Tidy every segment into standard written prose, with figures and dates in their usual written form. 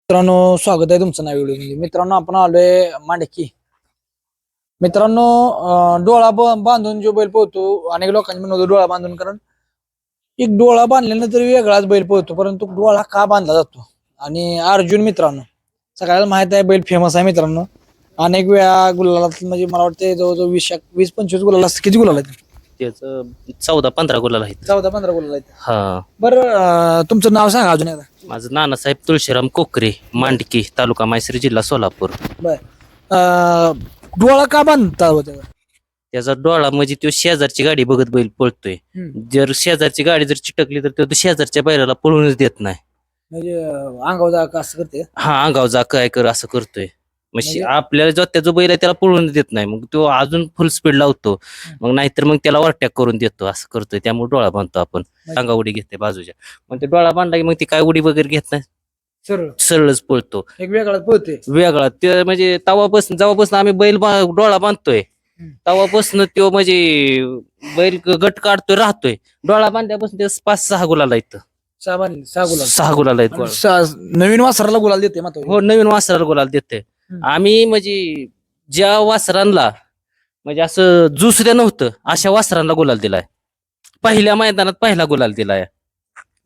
मित्रांनो, स्वागत आहे तुमचं नव्या व्हिडिओ. मित्रांनो, आपण आलोय मांडकी. मित्रांनो, डोळा बांधून जो बैल पोहतो, अनेक लोकांनी म्हणतो डोळा बांधून, कारण एक डोळा बांधल्यानंतर वेगळाच बैल पोहतो, परंतु डोळा का बांधला जातो? आणि अर्जुन मित्रांनो, सगळ्याला माहित आहे बैल फेमस आहे मित्रांनो. अनेक वेळा गुलालात, म्हणजे मला वाटतं जवळजवळ 20-25 गुलाल असतात. किती गुलाल आहेत? त्याचं 14-15 गुलाल आहेत. 14-15 गुलाल आहेत. हा, बरं, तुमचं नाव सांगा अजून एकदा. माझं नानासाहेब तुळशीराम कोकरे, मांडकी, तालुका मायसरी, जिल्हा सोलापूर. बर, डोळा का बांधता हो त्याचा? त्याचा डोळा म्हणजे तो शेजारची गाडी बघत बैल पळतोय. जर शेजारची गाडी जर चिटकली तर तो शेजारच्या बैलाला पळूनच देत नाही. म्हणजे अंगावर जा का असं करते? हा, अंगाव जा काय कर असं करतोय. म्हणजे आपल्याला जो त्याचा बैल आहे त्याला पळून देत नाही, मग तो अजून फुल स्पीड लावतो. मग नाहीतर मग त्याला ओव्हरटेक करून देतो, असं करतोय. त्यामुळे डोळा बांधतो आपण. अंगा उडी घेते बाजूच्या, मग ते डोळा बांधला की मग ती काय उडी वगैरे घेत नाही, सरळ सरळच पळतो. एक वेगळा पोहते. वेगळा ते म्हणजे जेव्हापासून आम्ही डोळा बांधतोय तेव्हापासून तो म्हणजे बैल गट काढतोय, राहतोय. डोळा बांधल्यापासून ते 5-6 गुलाला येतं. 6 गुलाल. 6 गुलाला आहेत. नवीन वासराला गुलाल देते मात्र. हो, नवीन वासराला गुलाल देते. आम्ही म्हणजे ज्या वासरांना म्हणजे असं जुसऱ्या नव्हतं अशा वासरांना गुलाल दिलाय. पहिल्या मैदानात पहिला गुलाल दिलाय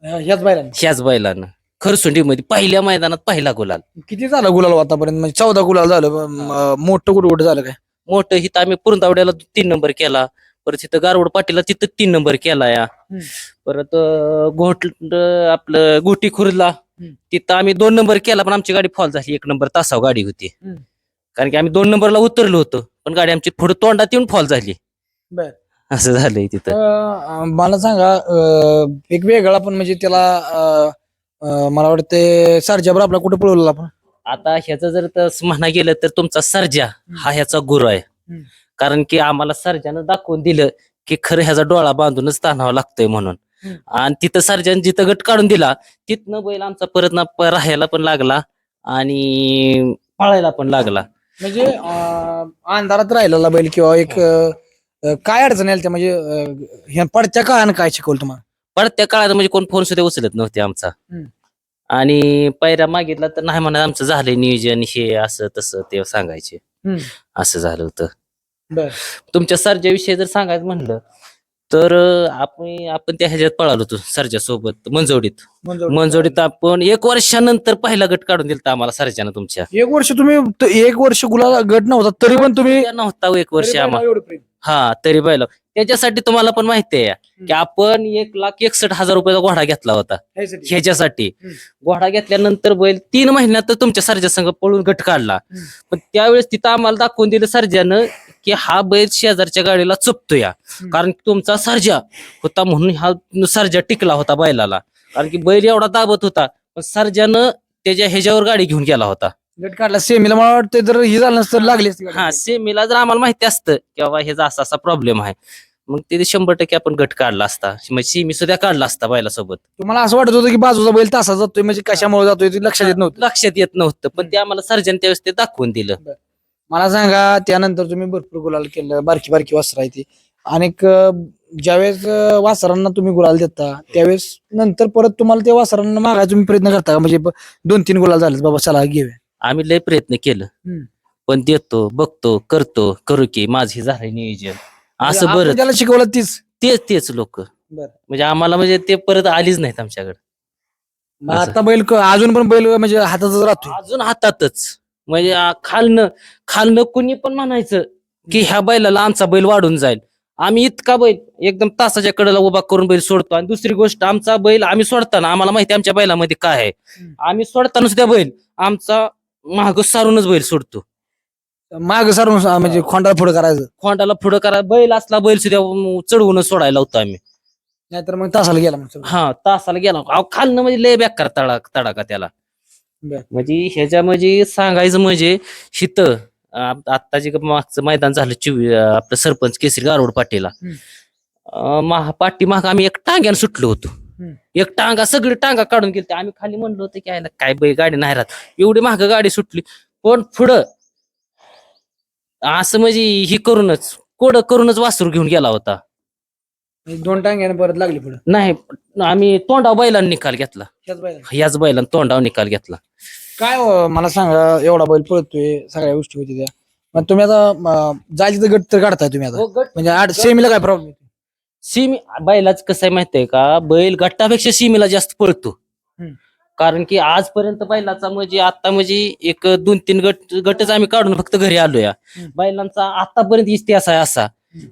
ह्याच बैलांना. ह्याच बैलानं. खरसुंडीमध्ये पहिल्या मैदानात पहिला गुलाल. किती झालं गुलाल आतापर्यंत? म्हणजे 14 गुलाल झालं. मोठं कुठं कुठं झालं काय? मोठं हिथं आम्ही पुरंदावड्याला 3 नंबर केला. परत तिथं गारवड पाटीला तिथं 3 नंबर केला या. परत आपलं गोटी खुर्दला तिथं आम्ही 2 नंबर केला, पण आमची गाडी फॉल झाली. 1 नंबर तासाव गाडी होती, कारण की आम्ही 2 नंबरला उतरलो होतो, पण गाडी आमची पुढे तोंडात येऊन फॉल झाली. बर, असं झालंय तिथं. मला सांगा, एक वेगळा पण म्हणजे त्याला मला वाटतं सरजाबर आपला कुठं पळवला आपण? आता ह्याचं जर तसं म्हणा गेलं तर तुमचा सर्जा हा ह्याचा गुरु आहे. कारण की आम्हाला सर्जानं दाखवून दिलं की खरं ह्याचा डोळा बांधूनच ताणावं लागतोय म्हणून. आणि तिथं सर्जन जिथं गट काढून दिला तिथनं बैल आमचा परत राहायला पण लागला आणि पळायला पण लागला. म्हणजे अंधारात राहिलेला बैल किंवा एक काय अडचण आली त्या, म्हणजे ह्या पडत्या काळानं काय शिकवलं तुम्हाला? पडत्या काळात म्हणजे कोण फोन सुद्धा उचलत नव्हते आमचा. आणि पायऱ्या मागितला तर नाही म्हणा, आमचं झालंय नियोजन, हे असं तसं ते सांगायचे. असं झालं होतं. बर, तुमच्या सर्जा विषयी जर सांगायचं म्हणलं तर आपण त्या ह्याच्यात पळालो होतो सर्जा सोबत मंजोडीत आपण 1 वर्षानंतर पहिला गट काढून दिलता आम्हाला सर्जानं तुमच्या. 1 वर्ष तुम्ही 1 वर्ष गुलाल गट नव्हता तरी पण तुम्ही नव्हता 1 वर्ष तरी आम्हाला. एवढं प्रेम. हा, तरी बैल त्याच्यासाठी तुम्हाला पण माहिती आहे की आपण 1,61,000 रुपयाचा घोडा घेतला होता ह्यासाठी. ह्याच्यासाठी. घोडा घेतल्यानंतर बैल 3 महिन्यात तुमच्या सर्जा संघ पळून गट काढला. पण त्यावेळेस तिथं आम्हाला दाखवून दिलं सर्जानं की हा बैल शेजारच्या गाडीला चुपतोय, कारण की तुमचा सर्जा होता म्हणून हा सर्जा टिकला होता बैलाला. कारण की बैल एवढा दाबत होता, पण सर्जानं त्याच्या ह्याच्यावर गाडी घेऊन गेला होता. गट काढला सेमीला. मला वाटतं जर ही झालं नसतं लागली असती गाडी. हा, सेमीला जर आम्हाला माहिती असतं की बाबा ह्याचा असा असा प्रॉब्लेम आहे, मग ते 100% आपण गट काढला असता, म्हणजे सेमी सुद्धा काढला असता बैलासोबत. तुम्हाला असं वाटत होतं की बाजूचा बैल तासा जातोय, म्हणजे कशामुळे जातोय ते लक्षात येत नव्हतं? लक्षात येत नव्हतं, पण ते आम्हाला सर्जन त्यावेळेस ते दाखवून दिलं. मला सांगा, त्यानंतर तुम्ही भरपूर गुलाल केलं, बारकी बारकी वासरं आहे ती. अनेक ज्यावेळेस वासरांना तुम्ही गुलाल देता त्यावेळेस नंतर परत तुम्हाला त्या वासरांना मागायचा तुम्ही प्रयत्न करता का? म्हणजे 2-3 गुलाल झाले, बाबा चला घेऊया. आम्ही लय प्रयत्न केलं, पण देतो, बघतो, करू की माझं हे झालंय नियोजन असं. आपण बरं, त्याला शिकवलं तीच. तेच लोक म्हणजे आम्हाला म्हणजे ते परत आलीच नाहीत आमच्याकडे. मग आता बैल अजून पण बैल म्हणजे हातातच राहतोय. अजून हातातच, म्हणजे खालनं कुणी पण म्हणायचं की ह्या बैलाला आमचा बैल वाढून जाईल. आम्ही इतका बैल एकदम तासाच्या कडेला उभा करून बैल सोडतो. आणि दुसरी गोष्ट, आमचा बैल आम्ही सोडताना आम्हाला माहिती आमच्या बैलामध्ये काय आहे. आम्ही सोडताना सुद्धा बैल आमचा माग सारूनच बैल सोडतो. माग सारून म्हणजे खोंडाला पुढे करायचं, खोंडाला पुढं करा, बैल असला बैल सुद्धा चढवूनच सोडायला होतो आम्ही. नाहीतर मग तासाला गेला मग. हा, तासाला गेला खालनं म्हणजे लय बेकार तडाका त्याला. म्हणजे ह्याच्या म्हणजे सांगायचं म्हणजे हिथं आता जे मागचं मैदान झालं आपलं सरपंच केसरी गारवड पाटीला पाठीमाग आम्ही एक टांग्यानं सुटलो होतो. एक टांगा, सगळी टांगा काढून गेली. आम्ही खाली म्हणलो होतो की काय गाडी नाही राहत, एवढी माग गाडी सुटली. पण पुढं असं म्हणजे ही करूनच वासरू घेऊन गेला होता. 2 टांग्याने परत लागली पुढे. नाही, आम्ही तोंडाव बैलांना निकाल घेतला. ह्याच बैलाने. ह्याच बैलांना तोंडाव निकाल घेतला. काय मला सांगा, एवढा बैल पळतोय, सगळ्या गोष्टी होती त्या, मग तुम्ही आता जायची तर गट तर काढताय तुम्ही आता, म्हणजे सेमीला काय प्रॉब्लेम? सीमी बैलाच कसं आहे माहितीये का, बैल गटापेक्षा सीमेला जास्त पळतो. हम्म. कारण की आजपर्यंत बैलाचा म्हणजे आता म्हणजे एक 2-3 गटच आम्ही काढून फक्त घरी आलो या. हम्म. बैलांचा आतापर्यंत इतिहास आहे असा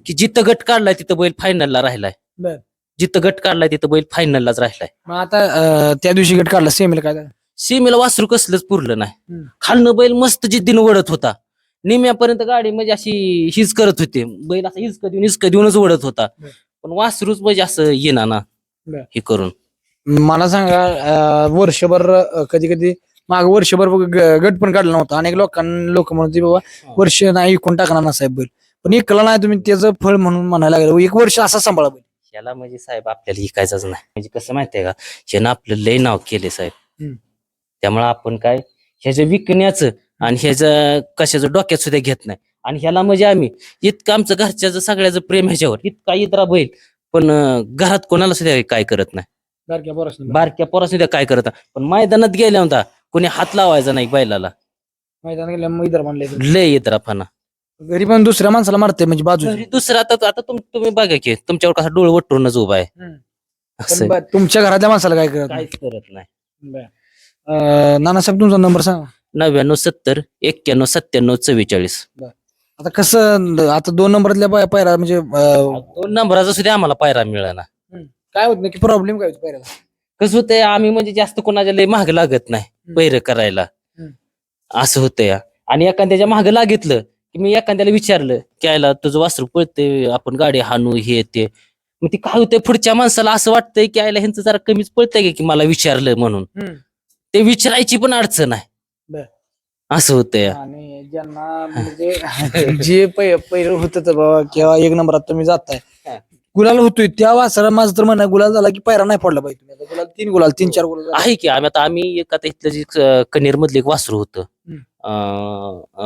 की जिथं गट काढलाय तिथं बैल फायनलला राहिलाय. बर. जिथं गट काढलाय तिथं बैल फायनललाच राहिलाय. मग आता त्या दिवशी गट काढला, सेमीला काय झालं? सीमेला वासरू कसलंच पुरलं नाही. हम्म. खालनं बैल मस्त जिद्दीनं वडत होता. निम्यापर्यंत गाडी म्हणजे अशी हीच करत होती, बैल असा हिचकं देऊनच वडत होता. बर. पण वासरूच म्हणजे असं येणार ना बर. हे करून. मला सांगा, वर्षभर कधी कधी माग वर्षभर गट पण काढला नव्हता, अनेक लोक म्हणते बाबा वर्ष नाही इकून टाकणार ना साहेब बैल, पण इकला नाही तुम्ही, त्याचं फळ म्हणून म्हणायला लागलं एक वर्ष असा सांभाळा बैल. याला म्हणजे साहेब आपल्याला हिकायचंच नाही. म्हणजे कसं माहितीये का, ह्यानं आपलं लय नाव केले साहेब. हम्म. त्यामुळे आपण काय ह्याच्या विकण्याचं आणि ह्याचं कशाचं डोक्यात सुद्धा घेत नाही. आणि ह्याला म्हणजे आम्ही इतकं आमचं घरच्याचं सगळ्याचं प्रेम ह्याच्यावर, इतका इतरा बैल, पण घरात कोणाला सुद्धा काय करत नाही. बारक्या पोरा सुद्धा काय करत नाही. पण मैदानात गेल्या होता कोणी हात लावायचा नाही बैलाला. मैदान गेल्या मग इतर म्हणले लय इतरापणा. घरी पण दुसऱ्या माणसाला मारते म्हणजे बाजू. दुसरं आता तुम्ही बघा की तुमच्यावर कसा डोळ वटरूनच उभा आहे. असं तुमच्या घरातल्या माणसाला काय करत काहीच करत नाही. नानासाहेब तुमचा नंबर सांगा. 99 70 91 97 44. आता कसं, आता 2 नंबरातल्या पायरा म्हणजे 2 नंबराचा सुद्धा आम्हाला पायरा मिळाला. काय होत नाही की प्रॉब्लेम काय होतो पायऱ्याला? कसं होतंय, आम्ही म्हणजे जास्त कोणाच्या लय महाग लागत नाही पैर करायला. असं होतं या. आणि एखाद्याच्या महाग लागितलं की मी एखाद्याला विचारलं की आयला तुझं वासरू पळते, आपण गाडी हाणू हे ते, मग ती काय होतंय पुढच्या माणसाला असं वाटतंय की आयला ह्यांचं जरा कमीच पळतंय की मला विचारलं म्हणून. ते विचारायची पण अडचण आहे. असं होतंय. आणि ज्यांना म्हणजे जे पहिलं होत बाबा किंवा 1 नंबरात तुम्ही जाताय, गुलाल होतोय, त्या वासरा माझं तर म्हणणं गुलाल झाला की पायरा नाही पडला पाहिजे. तुम्ही गुलाल 3 गुलाल 3-4 गुलाल आहे की आम्ही एक आता इथलं जे कनेर मधलं एक वासरू होतं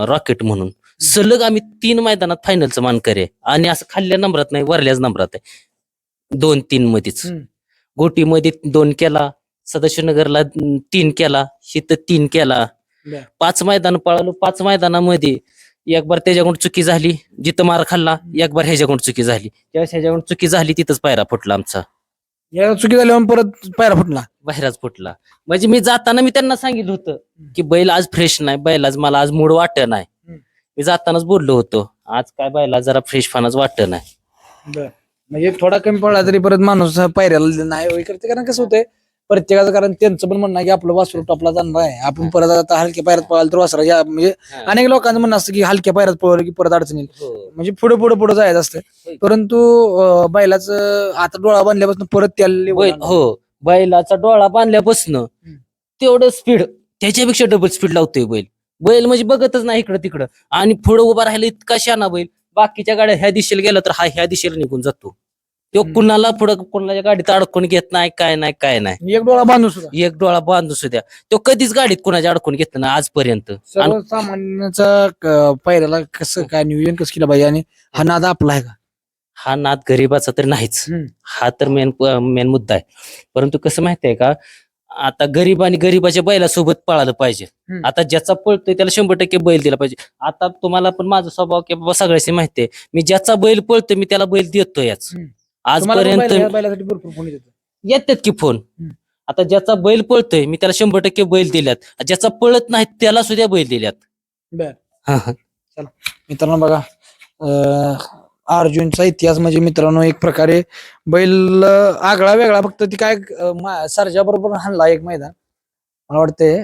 रॉकेट म्हणून, सलग आम्ही 3 मैदानात फायनलचं मानकरी आहे. आणि असं खाल्ल्या नंबरात नाही, वरल्याच नंबरात आहे. 2-3 मध्येच. गोटीमध्ये 2 केला, सदाशिवनगरला 3 केला, इथं 3 केला. 5 मैदान पळालो. 5 मैदानामध्ये एक बार त्याच्याकडून चुकी झाली, जिथं मार खाल्ला, एक बार ह्याच्याकडून चुकी झाली. ज्यावेळेस ह्याच्याकडून चुकी झाली तिथंच पायरा फुटला आमचा. या चुकी झाल्यावर परत पायरा फुटला, बाहेरच फुटला. म्हणजे मी जाताना मी त्यांना सांगितलं होतं की बैल आज फ्रेश नाही, बैलाच मला आज मूड वाटत नाही. मी जातानाच बोललो होतो आज काय बैला जरा फ्रेश फानाच वाटत नाही. म्हणजे थोडा कमी पडला तरी परत माणूस पायऱ्याला नाही करते. कारण कसं होतंय प्रत्येकाचं, कारण त्यांचं पण म्हणणं आहे की आपलं वासरू टॉपला जाणार आहे, आपण परत आता हलक्या पायऱ्यात पळाल तर वासरा, म्हणजे अनेक लोकांचं म्हणणं असतं की हलक्या पायऱ्यात पळवलं की परत अडचण येईल, म्हणजे पुढे जायचं असतं. परंतु बैलाचं आता डोळा बांधल्यापासून परत त्याला बैलाचा डोळा बांधल्यापासून तेवढं स्पीड, त्याच्यापेक्षा डबल स्पीड लावतोय बैल म्हणजे बघतच नाही इकडं तिकडं. आणि पुढे उभा राहिला इतका शाना बैल, बाकीच्या गाड्या ह्या दिशेला गेला तर हा ह्या दिशेला निघून जातो. तो कुणाला पुढे कोणाच्या गाडीत अडकून घेत नाही, काय नाही. एक डोळा बांधू सुद्धा तो कधीच गाडीत कोणाच्या अडकून घेतलं ना आजपर्यंत. सर्वसामान्याचा पायऱ्याला कसं काय नियोजन कसं केलं पाहिजे, आणि हा नाद आपला आहे का? हा नाद गरीबाचा तर नाहीच, हा तर मेन मुद्दा आहे. परंतु कसं माहितीये का, आता गरीब आणि गरीबाच्या बैलासोबत पळालं पाहिजे. आता ज्याचा पळतोय त्याला 100% बैल दिला पाहिजे. आता तुम्हाला पण माझा स्वभाव की बाबा सगळ्याशी माहितीये, मी ज्याचा बैल पळतोय मी त्याला बैल देतो याच. आजपर्यंत येतात की फोन. आता ज्याचा बैल पळतोय मी त्याला 100% बैल दिल्यात, ज्याचा पळत नाही त्याला सुद्धा बैल दिल्यात. मित्रांनो बघा, अर्जुनचा इतिहास म्हणजे मित्रांनो एक प्रकारे बैल आगळा वेगळा, फक्त ती काय सरजा बरोबर हाणला एक मैदान, मला वाटतंय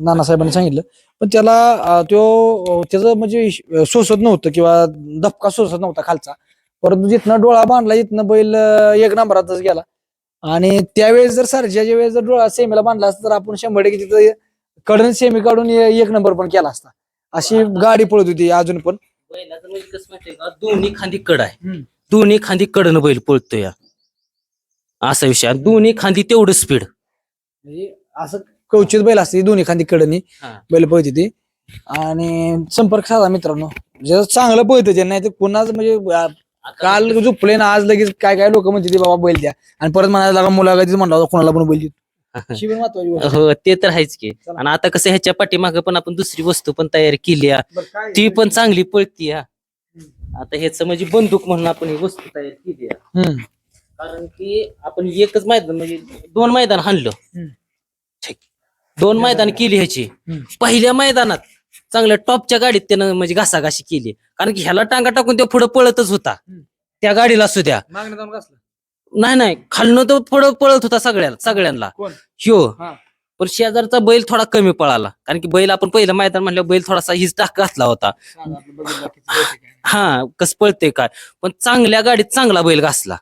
नानासाहेबांनी सांगितलं, पण त्याला त्याचं म्हणजे सोसत नव्हतं किंवा धपका सोसत नव्हता खालचा. परंतु जिथनं डोळा बांधला तिथनं बैल 1 नंबरातच गेला. आणि त्यावेळेस जर सरजाच्या वेळेस जर डोळा सेमीला बांधला असता तर आपण 100% तिथं कडन सेमी काढून 1 नंबर पण केला असता. अशी गाडी पळत होती अजून पण. बैलाचं म्हणजे कसं माहितीये का, दोन्ही खांदी कड आहे, दोन्ही खांदी कडनं बैल पळतोय असा विषय. दोन्ही खांदी तेवढं स्पीड, म्हणजे असं कवचित बैल असते दोन्ही खांदी कडनी बैल पळत होती. आणि संपर्क साधा मित्रांनो, जे चांगलं पळत ते, नाही तर कोणाच म्हणजे काल झोपले ना आज लगेच काय काय लोक म्हणते बाबा बैल द्या, आणि परत म्हणायला लागा मुलाखतीच म्हणला कोणाला पण बैल देतो. शिबिर महत्वाची गोष्ट. हो ते तर आहेच की. चला. आणि आता कसं ह्याच्या पाठीमागं पण आपण दुसरी वस्तू पण तयार केली आहे. बरं, काय ती पण चांगली पळती हा. आता ह्याच म्हणजे बंदूक म्हणून आपण ही वस्तू तयार केली आहे. हम्म. कारण की आपण एकच मैदान म्हणजे 2 मैदान हाणलं. हम्म. ठीक. 2 मैदान केली ह्याची. हम्म. पहिल्या मैदानात चांगल्या टॉपच्या गाडीत त्यानं म्हणजे घासाघाशी केली. कारण की ह्याला टांगा टाकून तो पुढे पळतच होता. हम्म. त्या गाडीला सुद्धा मागणं जाऊन कसलं नाही खालनं तो पुढे पळत होता सगळ्यांना कोण ह्यो. हा. पण शेजारचा बैल थोडा कमी पळाला. कारण की बैल आपण पहिलं मैदान म्हणलं बैल थोडासा हिच टाक घातला होता. सांगा आपलं बघितलं किती पैसे काय. हा कस पळते काय. पण चांगल्या गाडीत चांगला बैल घासला.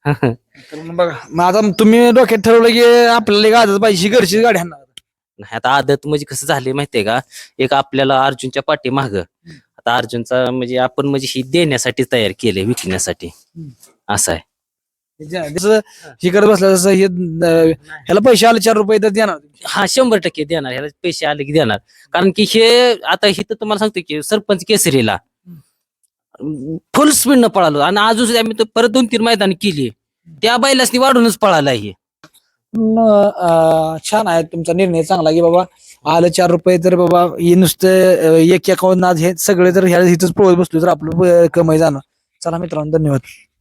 तर मग बघा मग आता तुम्ही डोक्यात ठरवलं की आपल्याला एक आजच पाहिजे ही घरची गाडी आणणार. नाही आता आदत म्हणजे कसं झाले माहितीये का. एक आपल्याला अर्जुनच्या पाठी माग आता अर्जुनचा म्हणजे आपण म्हणजे ही देण्यासाठी तयार केले विकण्यासाठी असं आहे. जसं हे करत बसलं तसं हे ह्याला पैसे आले 4 रुपये तर देणार. हा 100% देणार. ह्याला पैसे आले की देणार. कारण की हे आता हे तर तुम्हाला सांगतो की सरपंच केसरीला फुल स्पीड न पळालो आणि अजून आम्ही परत 2-3 मैदान केली. त्या बैलासनी वाढूनच पळाला हे. छान आहे तुमचा निर्णय चांगला की बाबा आलं 4 रुपये तर बाबा हे नुसतं एक अकाउंट आज हे सगळे जर ह्या इथंच पळत बसलो तर आपलं कमाई जाणार. चला मित्रांनो धन्यवाद.